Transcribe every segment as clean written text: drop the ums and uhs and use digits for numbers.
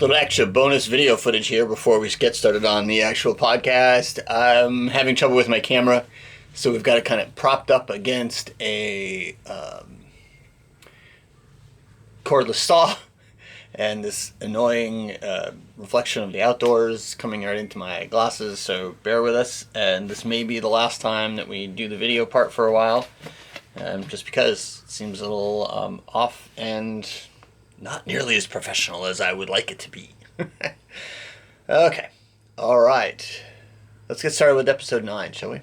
Little extra bonus video footage here before we get started on the actual podcast. I'm having trouble with my camera, so we've got it kind of propped up against a cordless saw, and this annoying reflection of the outdoors coming right into my glasses, so bear with us. And this may be the last time that we do the video part for a while, just because it seems a little off and not nearly as professional as I would like it to be. Okay. All right. Let's get started with episode 9, shall we?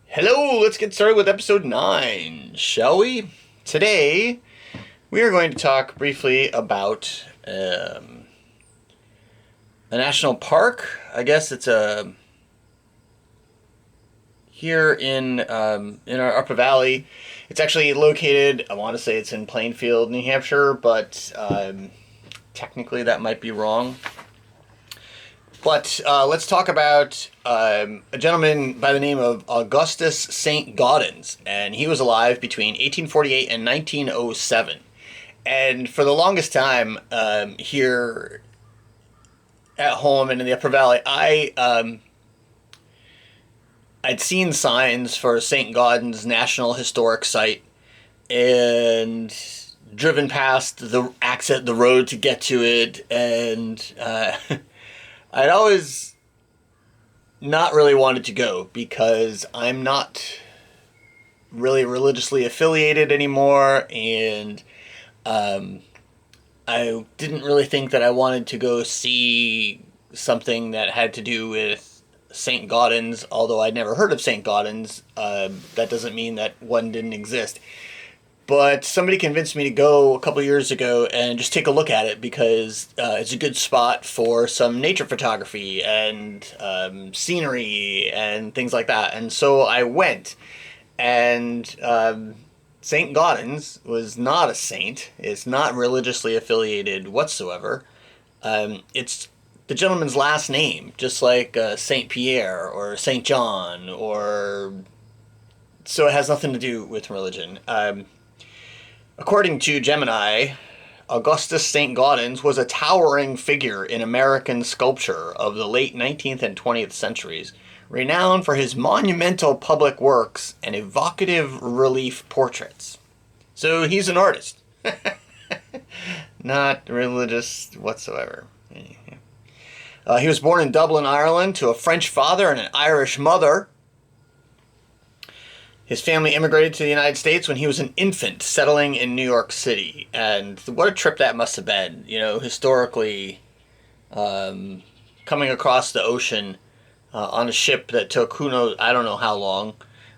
Hello, let's get started with episode 9, shall we? Today, we are going to talk briefly about a national park. I guess it's here in our Upper Valley. It's actually located, I want to say it's in Plainfield, New Hampshire, but technically that might be wrong. But let's talk about a gentleman by the name of Augustus Saint Gaudens, and he was alive between 1848 and 1907. And for the longest time here at home and in the Upper Valley, I'd seen signs for St. Gaudens National Historic Site and driven past the road to get to it, and I'd always not really wanted to go because I'm not really religiously affiliated anymore, and I didn't really think that I wanted to go see something that had to do with St. Gaudens, although I'd never heard of St. Gaudens. That doesn't mean that one didn't exist. But somebody convinced me to go a couple years ago and just take a look at it because it's a good spot for some nature photography and scenery and things like that. And so I went, and St. Gaudens was not a saint. It's not religiously affiliated whatsoever. It's the gentleman's last name, just like Saint Pierre or Saint John, so it has nothing to do with religion. According to Gemini, Augustus Saint Gaudens was a towering figure in American sculpture of the late 19th and 20th centuries, renowned for his monumental public works and evocative relief portraits. So he's an artist. Not religious whatsoever. He was born in Dublin, Ireland, to a French father and an Irish mother. His family immigrated to the United States when he was an infant, settling in New York City. And what a trip that must have been, historically, coming across the ocean on a ship that took, I don't know how long.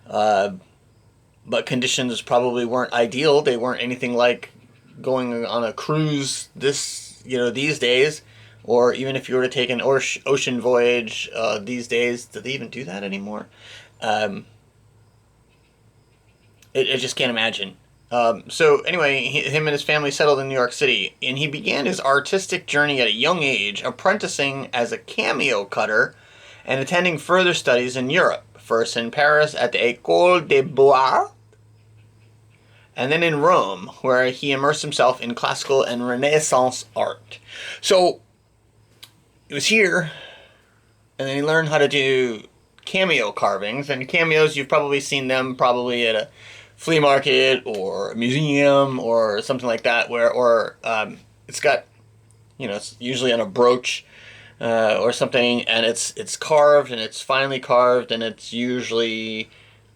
But conditions probably weren't ideal. They weren't anything like going on a cruise these days. Or even if you were to take an ocean voyage these days, do they even do that anymore? I just can't imagine. So anyway, him and his family settled in New York City, and he began his artistic journey at a young age, apprenticing as a cameo cutter and attending further studies in Europe, first in Paris at the École des Beaux-Arts, and then in Rome, where he immersed himself in classical and Renaissance art. So it was here, and then he learned how to do cameo carvings. And cameos, you've probably seen them probably at a flea market or a museum or something like that, or it's got, it's usually on a brooch or something, and it's carved, and it's finely carved, and it's usually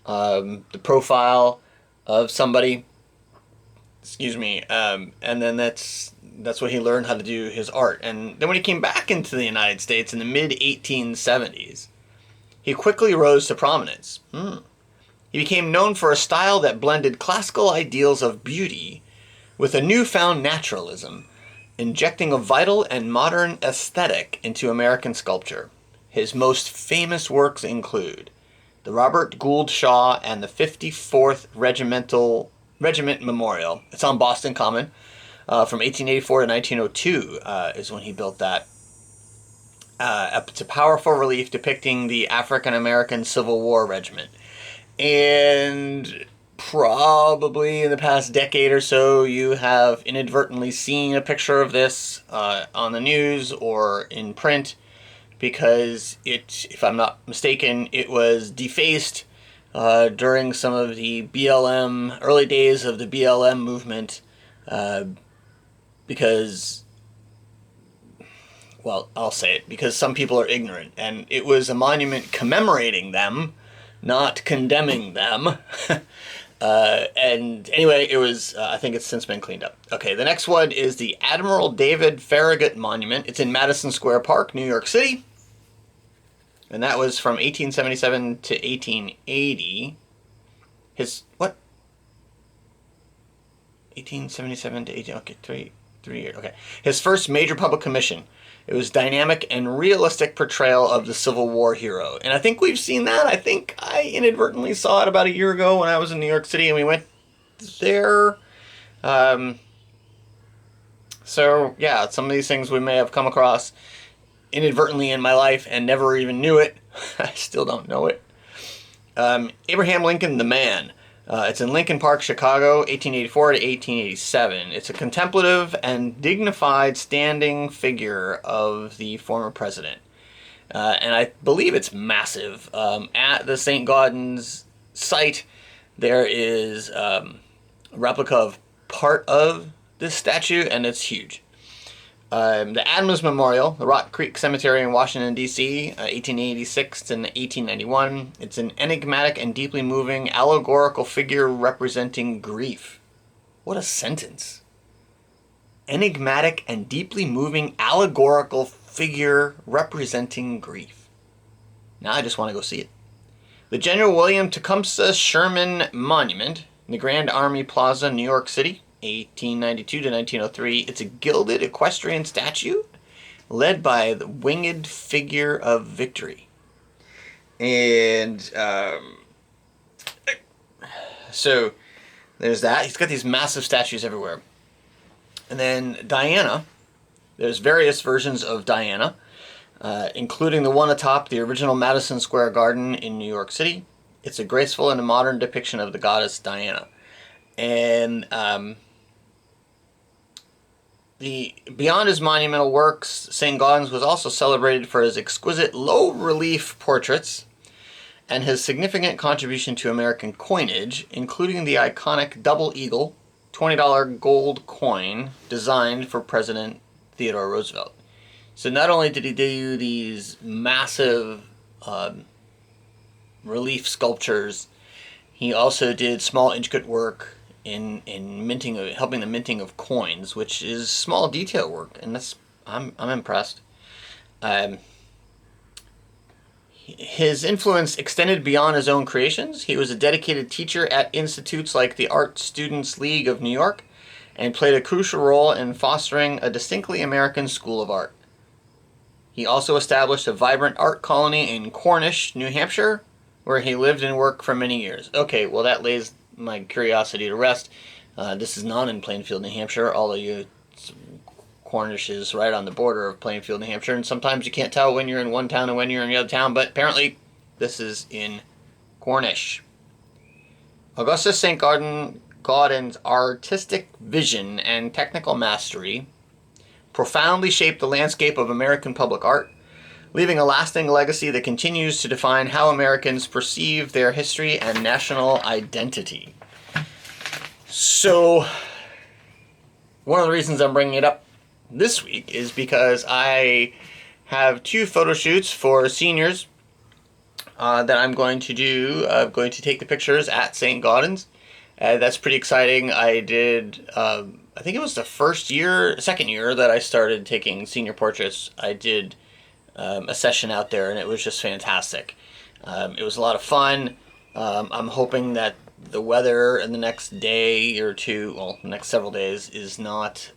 the profile of somebody. Excuse me. And then that's what he learned how to do his art. And then when he came back into the United States in the mid-1870s, he quickly rose to prominence. He became known for a style that blended classical ideals of beauty with a newfound naturalism, injecting a vital and modern aesthetic into American sculpture. His most famous works include the Robert Gould Shaw and the 54th Regiment Memorial. It's on Boston Common. From 1884 to 1902 is when he built that. It's a powerful relief depicting the African-American Civil War Regiment. And probably in the past decade or so, you have inadvertently seen a picture of this on the news or in print, because it, if I'm not mistaken, it was defaced during some of the BLM, early days of the BLM movement, because, well, I'll say it, because some people are ignorant, and it was a monument commemorating them, not condemning them. And anyway, it was, I think it's since been cleaned up. Okay, the next one is the Admiral David Farragut Monument. It's in Madison Square Park, New York City. And that was from 1877 to 1880. His, what? 1877 to 18, okay, three years, okay. His first major public commission. It was dynamic and realistic portrayal of the Civil War hero. And I think we've seen that. I think I inadvertently saw it about a year ago when I was in New York City and we went there. So, yeah, some of these things we may have come across inadvertently in my life and never even knew it. I still don't know it. Abraham Lincoln, the Man. It's in Lincoln Park, Chicago, 1884 to 1887. It's a contemplative and dignified standing figure of the former president. And I believe it's massive. At the Saint Gaudens site, there is a replica of part of this statue, and it's huge. The Adams Memorial, the Rock Creek Cemetery in Washington, D.C., 1886 to 1891. It's an enigmatic and deeply moving allegorical figure representing grief. What a sentence. Enigmatic and deeply moving allegorical figure representing grief. Now I just want to go see it. The General William Tecumseh Sherman Monument in the Grand Army Plaza, New York City, 1892 to 1903. It's a gilded equestrian statue led by the winged figure of victory. And so there's that. He's got these massive statues everywhere. And then Diana, there's various versions of Diana, including the one atop the original Madison Square Garden in New York City. It's a graceful and a modern depiction of the goddess Diana. And beyond his monumental works, St. Gaudens was also celebrated for his exquisite low-relief portraits and his significant contribution to American coinage, including the iconic double eagle $20 gold coin designed for President Theodore Roosevelt. So not only did he do these massive relief sculptures, he also did small intricate work in minting, helping the minting of coins, which is small detail work, and that's I'm impressed. His influence extended beyond his own creations. He was a dedicated teacher at institutes like the Art Students League of New York, and played a crucial role in fostering a distinctly American school of art. He also established a vibrant art colony in Cornish, New Hampshire, where he lived and worked for many years. Okay, well that lays my curiosity to rest. This is not in Plainfield, New Hampshire, although Cornish is right on the border of Plainfield, New Hampshire, and sometimes you can't tell when you're in one town and when you're in the other town, but apparently this is in Cornish. Augustus Saint Gaudens' artistic vision and technical mastery profoundly shaped the landscape of American public art, leaving a lasting legacy that continues to define how Americans perceive their history and national identity. So, one of the reasons I'm bringing it up this week is because I have 2 photo shoots for seniors that I'm going to do. I'm going to take the pictures at St. Gaudens. That's pretty exciting. I did, I think it was the second year that I started taking senior portraits. I did a session out there, and it was just fantastic. It was a lot of fun. I'm hoping that the weather in the next day or two, well, the next several days, is not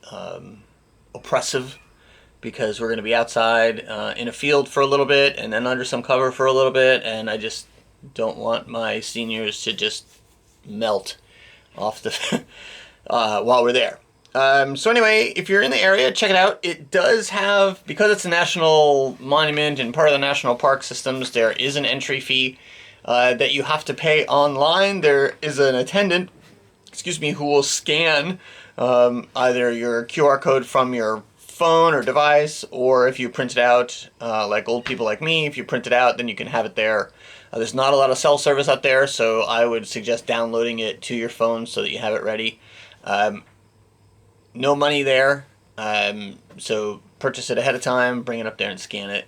oppressive, because we're going to be outside in a field for a little bit and then under some cover for a little bit, and I just don't want my seniors to just melt off the while we're there. So anyway, if you're in the area, check it out. It does have, because it's a national monument and part of the national park systems, there is an entry fee. that you have to pay online. There is an attendant, who will scan either your QR code from your phone or device, or if you print it out, like old people like me, if you print it out, then you can have it there. There's not a lot of cell service out there, so I would suggest downloading it to your phone so that you have it ready. No money there, so purchase it ahead of time, bring it up there and scan it.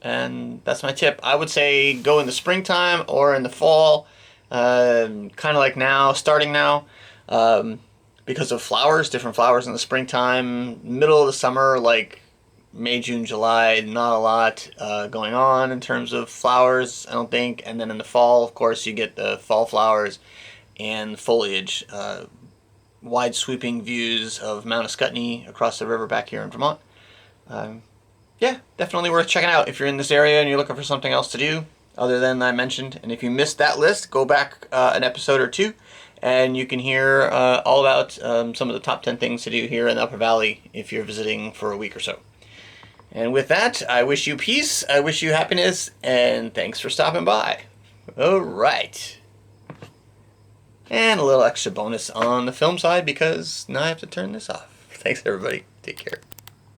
And that's my tip. I would say go in the springtime or in the fall, kind of like now, starting now, because of flowers, different flowers in the springtime. Middle of the summer, like May, June, July, not a lot going on in terms of flowers, I don't think. And then in the fall, of course, you get the fall flowers and foliage. Wide sweeping views of Mount Ascutney across the river back here in Vermont. Yeah, definitely worth checking out if you're in this area and you're looking for something else to do other than I mentioned. And if you missed that list, go back an episode or two and you can hear all about some of the top 10 things to do here in the Upper Valley if you're visiting for a week or so. And with that, I wish you peace, I wish you happiness, and thanks for stopping by. All right. And a little extra bonus on the film side because now I have to turn this off. Thanks, everybody. Take care.